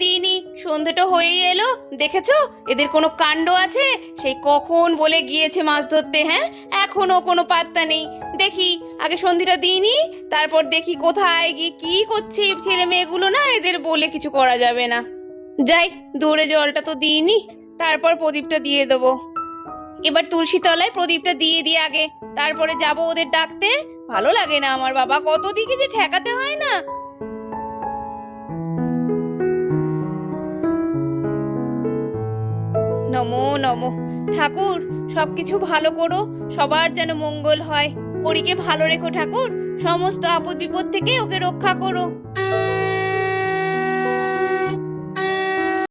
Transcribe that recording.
দিইনি, সন্ধেটা হয়েই এলো। দেখেছো এদের কোনো কাণ্ড আছে? সেই কখন বলে গিয়েছে মাছ ধরতে, হ্যাঁ, এখনো কোনো পাত্তা নেই। দেখি আগে সন্ধিটা দিইনি, তারপর দেখি কোথায় গিয়ে কি করছে ছেলে মেয়েগুলো। না, এদের বলে কিছু করা যাবে না। যাই, দূরে জলটা তো দিইনি, তারপর প্রদীপটা দিয়ে দেবো। এবার তুলসী তলায় প্রদীপটা দিয়ে দিয়ে আগে তারপরে যাব ওদের ডাকতে। ভালো লাগে না আমার বাবা, কত দিকে যে ঠেকাতে হয় না। নমো নমো। ঠাকুর, সবকিছু ভালো করো, সবার যেন মঙ্গল হয়। পরীকে ভালো রেখো ঠাকুর, সমস্ত আপদ বিপদ থেকে ওকে রক্ষা করো।